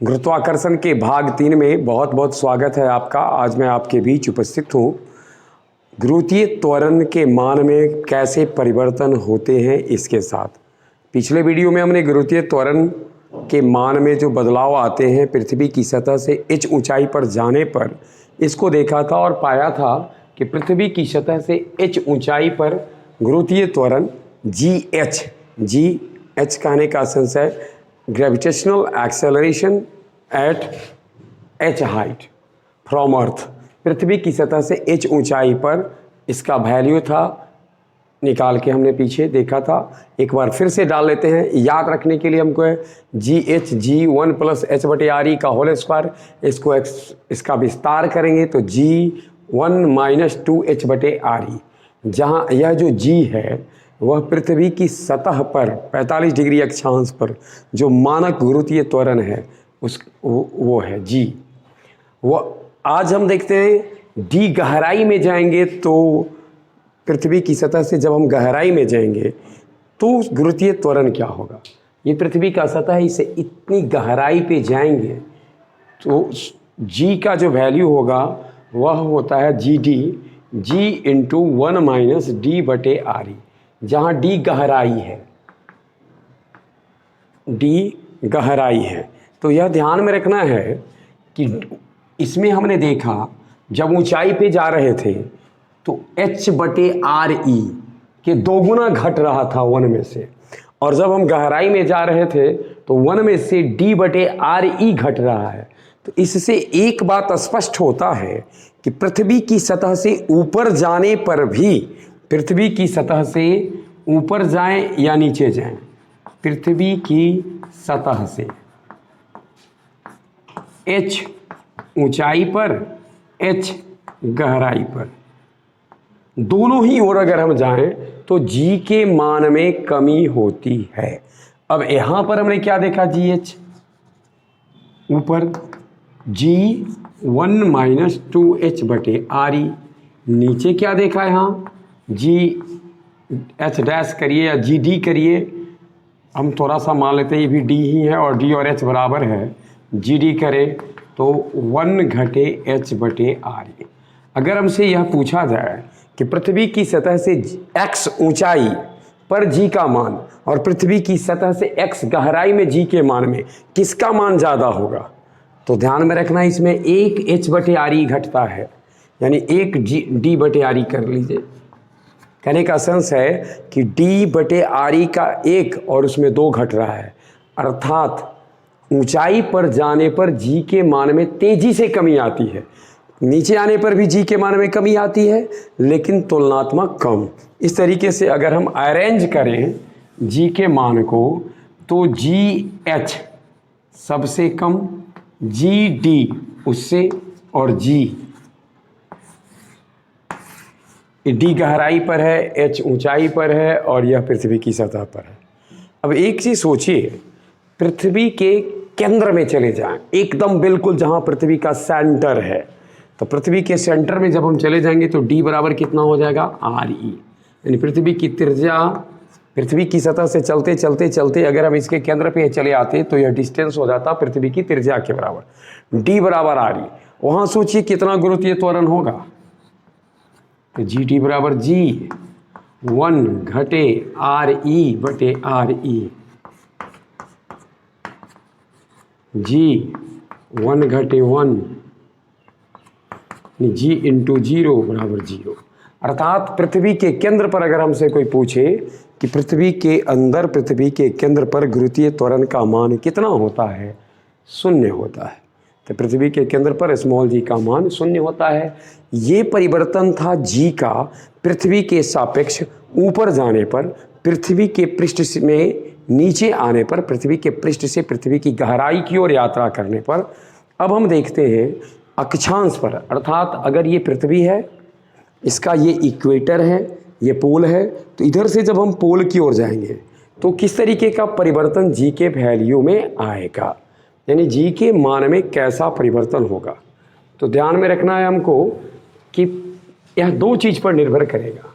गुरुत्वाकर्षण के भाग 3 में बहुत बहुत स्वागत है आपका। आज मैं आपके बीच उपस्थित हूँ। गुरुत्वीय त्वरण के मान में कैसे परिवर्तन होते हैं इसके साथ। पिछले वीडियो में हमने गुरुत्वीय त्वरण के मान में जो बदलाव आते हैं पृथ्वी की सतह से h ऊंचाई पर जाने पर, इसको देखा था और पाया था कि पृथ्वी की सतह से h ऊंचाई पर गुरुत्वीय त्वरण GH कहने का सेंस है gravitational acceleration at h height from earth. पृथ्वी की सतह से h ऊंचाई पर इसका वैल्यू था, निकाल के हमने पीछे देखा था। एक बार फिर से डाल लेते हैं, याद रखने के लिए हमको है GH G1 + h/RE का होल स्क्वायर। इसको इसका विस्तार करेंगे तो G1 - 2h/RE। जहाँ यह जो G है वह पृथ्वी की सतह पर 45 डिग्री अक्षांश पर जो मानक गुरुत्वीय त्वरण है वो है G। वो आज हम देखते हैं D गहराई में जाएंगे तो पृथ्वी की सतह से जब हम गहराई में जाएंगे तो गुरुत्वीय त्वरण क्या होगा। ये पृथ्वी का सतह है, इसे इतनी गहराई पे जाएंगे तो G का जो वैल्यू होगा वह होता है GD G × 1 - D/RE। जहाँ D गहराई है, D गहराई है तो यह ध्यान में रखना है कि इसमें हमने देखा जब ऊंचाई पे जा रहे थे तो h/RE के 2 गुना घट रहा था 1 में से, और जब हम गहराई में जा रहे थे तो 1 में से D/RE घट रहा है। तो इससे एक बात स्पष्ट होता है कि पृथ्वी की सतह से ऊपर जाने पर भी, पृथ्वी की सतह से ऊपर जाएं या नीचे जाएं, पृथ्वी की सतह से h ऊंचाई पर h गहराई पर दोनों ही ओर अगर हम जाएं तो G के मान में कमी होती है। अब यहां पर हमने क्या देखा, GH ऊपर G1 - 2h/RE, नीचे क्या देखा यहाँ GH' करिए या GD करिए, हम थोड़ा सा मान लेते हैं ये भी D ही है और D और H बराबर है। GD करें तो 1 - h/RE। अगर हमसे यह पूछा जाए कि पृथ्वी की सतह से x ऊंचाई पर G का मान और पृथ्वी की सतह से x गहराई में G के मान में किसका मान ज़्यादा होगा, तो ध्यान में रखना इसमें 1 h/RE घटता है, यानी 1 D/RE कर लीजिए। कहने का सेंस है कि D/RE का 1 और उसमें 2 घट रहा है, अर्थात ऊंचाई पर जाने पर G के मान में तेजी से कमी आती है, नीचे आने पर भी G के मान में कमी आती है लेकिन तुलनात्मक कम। इस तरीके से अगर हम अरेंज करें G के मान को तो GH सबसे कम, GD उससे, और D गहराई पर है, H ऊंचाई पर है और यह पृथ्वी की सतह पर है। अब एक चीज़ सोचिए, पृथ्वी के केंद्र में चले जाएं, एकदम बिल्कुल जहां पृथ्वी का सेंटर है, तो पृथ्वी के सेंटर में जब हम चले जाएंगे तो D बराबर कितना हो जाएगा, RE। यानी पृथ्वी की त्रिज्या, पृथ्वी की सतह से चलते चलते चलते अगर हम इसके केंद्र पे चले आते तो यह डिस्टेंस हो जाता पृथ्वी की त्रिज्या के बराबर, D बराबर RE। वहाँ सोचिए कितना गुरुत्वीय त्वरण होगा, तो GD बराबर G1 - RE/RE, G1 - 1 G × 0 = 0। अर्थात पृथ्वी के केंद्र पर अगर हमसे कोई पूछे कि पृथ्वी के अंदर, पृथ्वी के केंद्र पर गुरुत्वीय त्वरण का मान कितना होता है, 0 होता है। तो पृथ्वी के केंद्र पर g का मान 0 होता है। ये परिवर्तन था G का पृथ्वी के सापेक्ष ऊपर जाने पर, पृथ्वी के पृष्ठ में नीचे आने पर, पृथ्वी के पृष्ठ से पृथ्वी की गहराई की ओर यात्रा करने पर। अब हम देखते हैं अक्षांश पर, अर्थात अगर ये पृथ्वी है, इसका ये इक्वेटर है, ये पोल है, तो इधर से जब हम पोल की ओर जाएंगे तो किस तरीके का परिवर्तन G के वैल्यू में आएगा, यानी G के मान में कैसा परिवर्तन होगा। तो ध्यान में रखना है हमको कि यह 2 चीज़ पर निर्भर करेगा,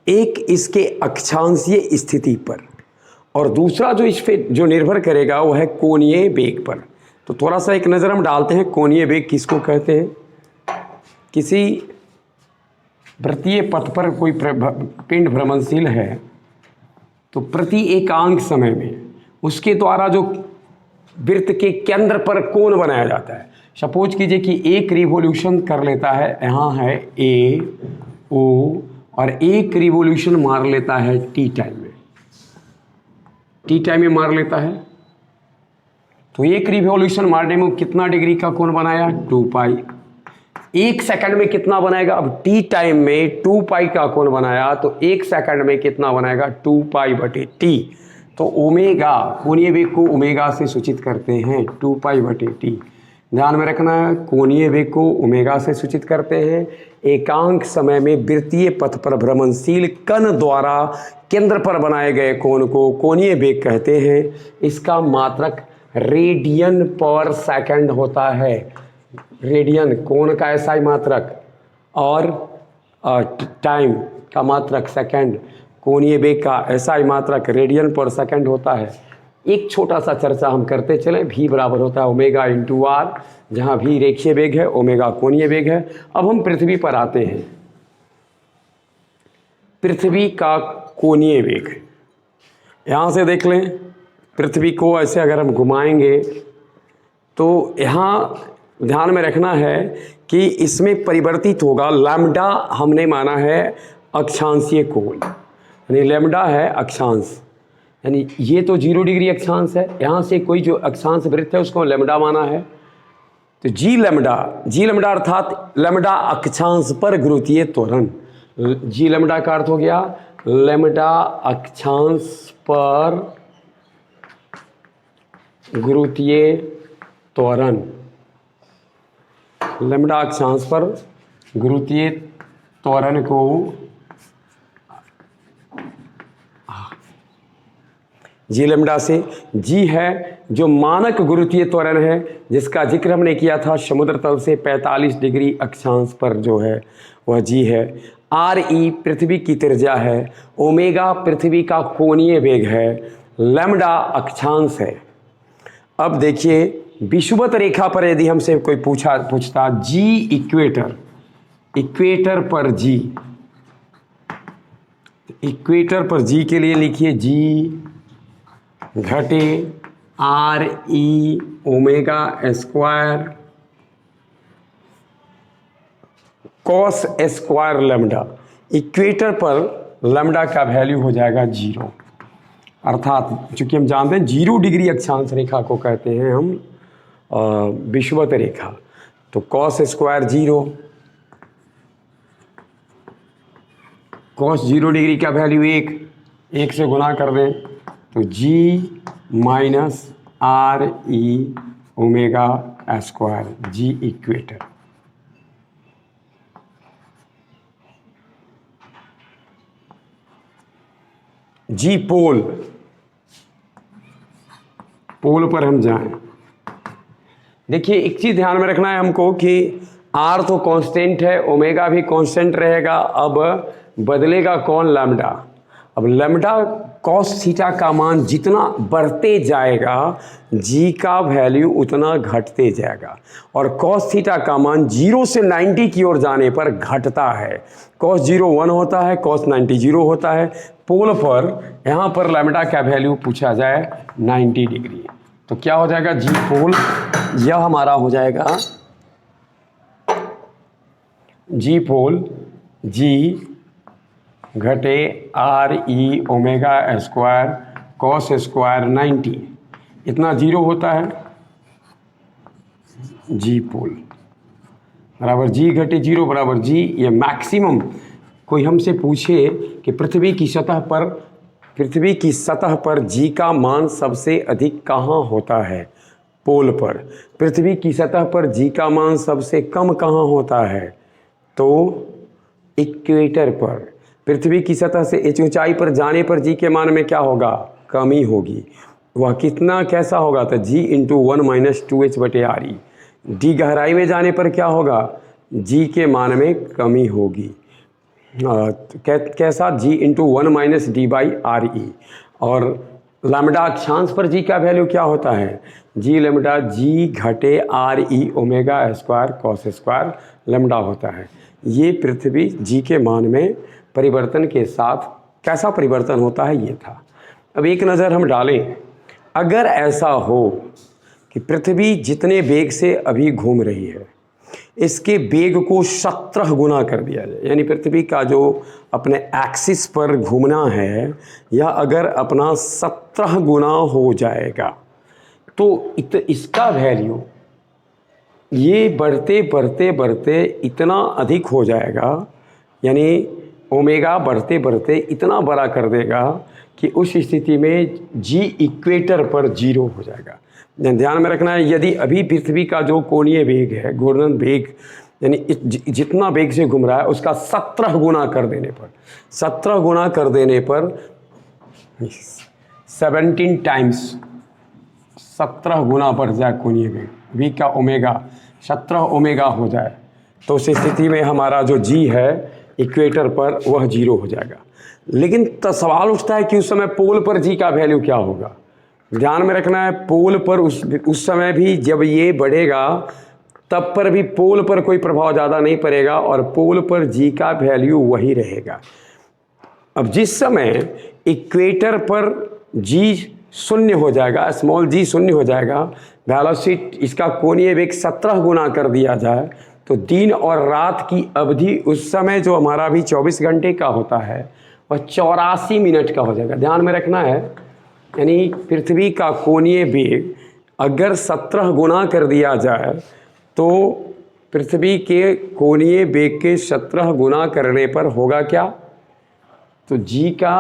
एक इसके अक्षांशीय स्थिति पर और दूसरा जो इस पे जो निर्भर करेगा वो है कोणीय वेग पर। तो थोड़ा सा एक नज़र हम डालते हैं, कोणीय वेग किसको कहते हैं। किसी वृत्तीय पथ पर कोई पिंड भ्रमणशील है तो प्रति एकांक समय में उसके द्वारा जो वृत्त के केंद्र पर कोण बनाया जाता है। सपोज कीजिए कि एक रिवॉल्यूशन कर लेता है, यहाँ है ए ओ, और एक रिवॉल्यूशन मार लेता है टी टाइम में, टी टाइम में मार लेता है। तो एक रिवॉल्यूशन मारने में कितना डिग्री का कोण बनाया, 2 पाई। एक सेकंड में कितना बनाएगा, अब टी टाइम में 2 पाई का कोण बनाया तो एक सेकंड में कितना बनाएगा, 2 पाई बटे टी। तो ओमेगा, कोणीय वेग को ओमेगा से सूचित करते हैं, 2 पाई बटे टी। ध्यान में रखना है, कोणीय वेग को ओमेगा से सूचित करते हैं। एकांक समय में वृत्तीय पथ पर भ्रमणशील कण द्वारा केंद्र पर बनाए गए कोण को कोणीय वेग कहते हैं। इसका मात्रक रेडियन पर सेकंड होता है। रेडियन कोण का एसआई मात्रक और टाइम का मात्रक सेकंड, कोणीय वेग का एसआई मात्रक रेडियन पर सेकंड होता है। एक छोटा सा चर्चा हम करते चलें, v बराबर होता है ओमेगा इंटू आर, जहाँ v रेखीय वेग है, ओमेगा कोणीय वेग है। अब हम पृथ्वी पर आते हैं। पृथ्वी का कोणीय वेग यहाँ से देख लें, पृथ्वी को ऐसे अगर हम घुमाएंगे तो यहाँ ध्यान में रखना है कि इसमें परिवर्तित होगा। लैम्डा हमने माना है अक्षांशीय कोण, यानी लैम्डा है अक्षांश, यानी ये तो 0 डिग्री अक्षांश है। यहाँ से कोई जो अक्षांश वृत्त है उसको लैम्डा माना है। तो जी लैम्डा अर्थात लैम्डा अक्षांश पर गुरुत्वीय त्वरण। जी लैम्डा का अर्थ हो गया लैम्डा अक्षांश पर गुरुत्वीय त्वरण। लैम्डा अक्षांश पर गुरुत्वीय त्वरण को जी लैम्डा से, जी है जो मानक गुरुत्वीय त्वरण है जिसका जिक्र हमने किया था, समुद्र तल से 45 डिग्री अक्षांश पर जो है वह जी है। आर ई पृथ्वी की त्रिज्या है, ओमेगा पृथ्वी का कोणीय वेग है, लैम्डा अक्षांश है। अब देखिए विषुवत रेखा पर यदि हमसे कोई पूछता जी इक्वेटर पर जी, इक्वेटर पर जी के लिए लिखिए जी घटे are E omega square cos square lambda. Equator पर लैम्डा का वैल्यू हो जाएगा 0, अर्थात चूंकि हम जानते हैं 0 डिग्री अक्षांश रेखा को कहते हैं हम विषुवत रेखा। तो कॉस स्क्वायर 0, कॉस 0 डिग्री का वैल्यू 1 से गुना कर दें तो G minus R E omega square, G equator. G pole पर हम जाएं, देखिए एक चीज़ ध्यान में रखना है हमको कि आर तो कांस्टेंट है, ओमेगा भी कांस्टेंट रहेगा। अब बदलेगा कौन, लैम्डा। अब लैम्डा कॉस थीटा का मान जितना बढ़ते जाएगा जी का वैल्यू उतना घटते जाएगा, और कॉस थीटा का मान 0 से 90 की ओर जाने पर घटता है। कॉस 0 1 होता है, कॉस 90 0 होता है। पोल पर यहाँ पर लैम्डा का वैल्यू पूछा जाए 90 डिग्री, तो क्या हो जाएगा जी पोल, यह हमारा हो जाएगा जी पोल जी घटे are E omega square cos square 90, इतना 0 होता है। जी पोल बराबर जी घटे 0 बराबर जी। ये मैक्सिमम कोई हमसे पूछे कि पृथ्वी की सतह पर जी का मान सबसे अधिक कहाँ होता है, पोल पर। पृथ्वी की सतह पर जी का मान सबसे कम कहाँ होता है, तो इक्वेटर पर। पृथ्वी की सतह से इस ऊंचाई पर जाने पर जी के मान में क्या होगा, कमी होगी। वह कितना कैसा होगा, तो जी इंटू 1 माइनस 2h बटे आर ई। डी गहराई में जाने पर क्या होगा, जी के मान में कमी होगी। कैसा, G into 1 minus D by R E. और लैम्डा अक्षांश पर जी का वैल्यू क्या होता है? जी लैम्डा जी घटे are E omega square cos square lambda होता है। ये पृथ्वी जी के मान में परिवर्तन के साथ कैसा परिवर्तन होता है ये था। अब एक नज़र हम डालें, अगर ऐसा हो कि पृथ्वी जितने वेग से अभी घूम रही है इसके वेग को 17 गुना कर दिया जाए, यानी पृथ्वी का जो अपने एक्सिस पर घूमना है यह अगर अपना 17 गुना हो जाएगा तो इसका वैल्यू ये बढ़ते बढ़ते बढ़ते इतना अधिक हो जाएगा, यानी ओमेगा बढ़ते बढ़ते इतना बड़ा कर देगा कि उस स्थिति में जी इक्वेटर पर 0 हो जाएगा। ध्यान में रखना है, यदि अभी पृथ्वी का जो कोणीय वेग है, घूर्णन वेग, यानी जितना वेग से घूम रहा है उसका 17 गुना कर देने पर 17 गुना कर देने पर 17 टाइम्स 17 गुना बढ़ जाए कोणीय वेग, वी का ओमेगा 17 ओमेगा हो जाए तो उस स्थिति में हमारा जो जी है इक्वेटर पर वह 0 हो जाएगा। लेकिन सवाल उठता है कि उस समय पोल पर जी का वैल्यू क्या होगा। ध्यान में रखना है, पोल पर उस समय भी जब ये बढ़ेगा तब पर भी पोल पर कोई प्रभाव ज़्यादा नहीं पड़ेगा और पोल पर जी का वैल्यू वही रहेगा। अब जिस समय इक्वेटर पर जी शून्य हो जाएगा, स्मॉल जी शून्य हो जाएगा, वेलोसिटी इसका कोणीय वेग 17 गुना कर दिया जाए तो दिन और रात की अवधि उस समय जो हमारा भी 24 घंटे का होता है वह 84 मिनट का हो जाएगा। ध्यान में रखना है, यानी पृथ्वी का कोणीय वेग अगर 17 गुना कर दिया जाए तो पृथ्वी के कोणीय वेग के 17 गुना करने पर होगा क्या? तो जी का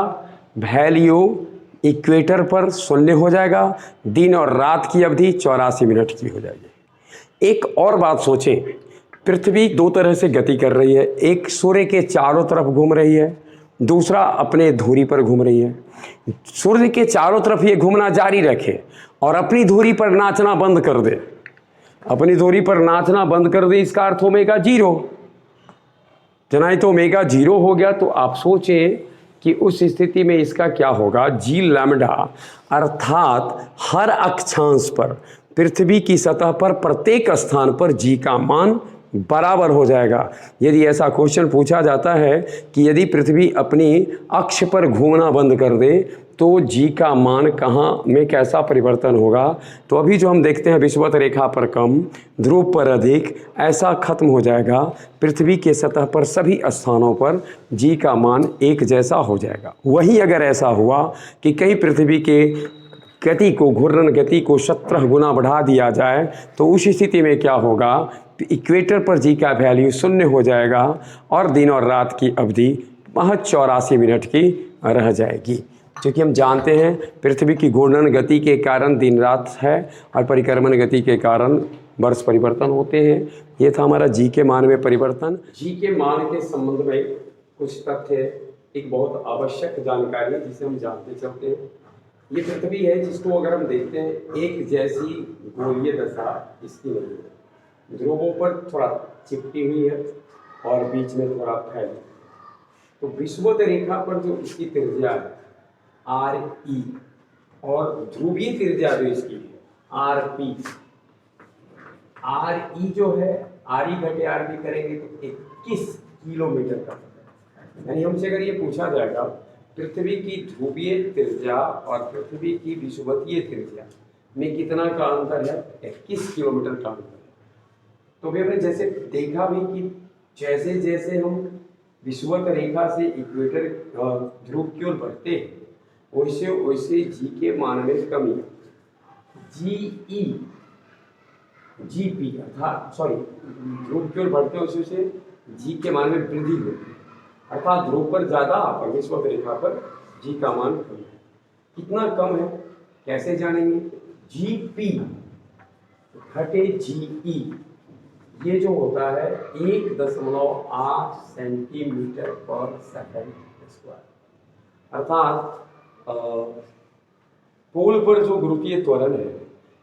वैल्यू इक्वेटर पर शून्य हो जाएगा, दिन और रात की अवधि 84 मिनट की हो जाएगी। एक और बात सोचें, पृथ्वी दो तरह से गति कर रही है, एक सूर्य के चारों तरफ घूम रही है, दूसरा अपने धुरी पर घूम रही है। सूर्य के चारों तरफ ये घूमना जारी रखे और अपनी धुरी पर नाचना बंद कर दे, अपनी धुरी पर नाचना बंद कर दे, इसका अर्थ ओमेगा 0। जनाई तो ओमेगा 0 हो गया तो आप सोचें कि उस स्थिति में इसका क्या होगा। जी लैम्डा अर्थात हर अक्षांश पर पृथ्वी की सतह पर प्रत्येक स्थान पर जी का मान बराबर हो जाएगा। यदि ऐसा क्वेश्चन पूछा जाता है कि यदि पृथ्वी अपनी अक्ष पर घूमना बंद कर दे तो जी का मान कहाँ में कैसा परिवर्तन होगा, तो अभी जो हम देखते हैं विषुवत रेखा पर कम, ध्रुव पर अधिक, ऐसा खत्म हो जाएगा। पृथ्वी के सतह पर सभी स्थानों पर जी का मान एक जैसा हो जाएगा। वहीं अगर ऐसा हुआ कि कहीं पृथ्वी के गति को, घूर्णन गति को 17 गुना बढ़ा दिया जाए तो उस स्थिति में क्या होगा, इक्वेटर पर जी का वैल्यू शून्य हो जाएगा और दिन और रात की अवधि महज 84 मिनट की रह जाएगी। क्योंकि हम जानते हैं पृथ्वी की घूर्णन गति के कारण दिन रात है और परिक्रमण गति के कारण वर्ष परिवर्तन होते हैं। ये था हमारा जी के मान में परिवर्तन। जी के मान के संबंध में कुछ तथ्य, एक बहुत आवश्यक जानकारी है जिसे हम जानते चलते हैं। ये पृथ्वी है जिसको अगर हम देखते हैं एक जैसी गोलीय दशा इसकी नहीं है, ध्रुवों पर थोड़ा चिपटी हुई है और बीच में थोड़ा फैली। तो विषुवत रेखा पर जो इसकी त्रिज्या है आर ई और ध्रुवीय त्रिज्या जो इसकी है आर पी, आर ई जो है आर ई घटे आर पी करेंगे तो 21 किलोमीटर का होता है। यानी हमसे अगर ये पूछा जाएगा पृथ्वी की ध्रुवीय त्रिज्या और पृथ्वी की विषुवतीय त्रिज्या में कितना का अंतर है, 21 किलोमीटर का अंतर है। तो भी हमने जैसे देखा भी कि जैसे जैसे हम विषुवत रेखा से इक्वेटर ध्रुव की ओर बढ़ते हैं वैसे वैसे जी के मान में कमी, जी ई जी पी अर्थात ध्रुव की ओर बढ़ते वैसे वैसे जी के मान में वृद्धि होती है, अर्थात ध्रुव पर ज़्यादा और विषुवत रेखा पर जी का मान कम है। कितना कम है कैसे जानेंगे, जी पी घटे जी ई ये जो होता है 1.8 सेंटीमीटर पर सेकंड स्क्वायर, अर्थात पोल पर जो गुरुत्वीय त्वरण है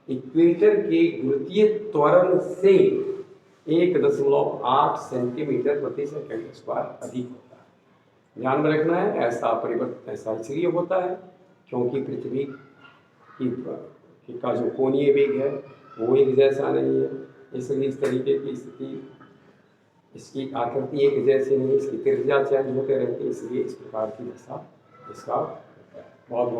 इक्वेटर के गुरुत्वीय त्वरण से 1.8 सेंटीमीटर प्रति सेकंड स्क्वायर अधिक होता है। ध्यान में रखना है, ऐसा परिवर्तन ऐसा इसलिए होता है क्योंकि पृथ्वी कि का जो कोणीय वेग है वो एक जैसा नहीं है, इसलिए इस तरीके की स्थिति, इसकी आकृति एक जैसी नहीं, इसकी त्रिज्या चेंज होते रहती है, इसलिए इस प्रकार की दशा इसका बहुत बहुत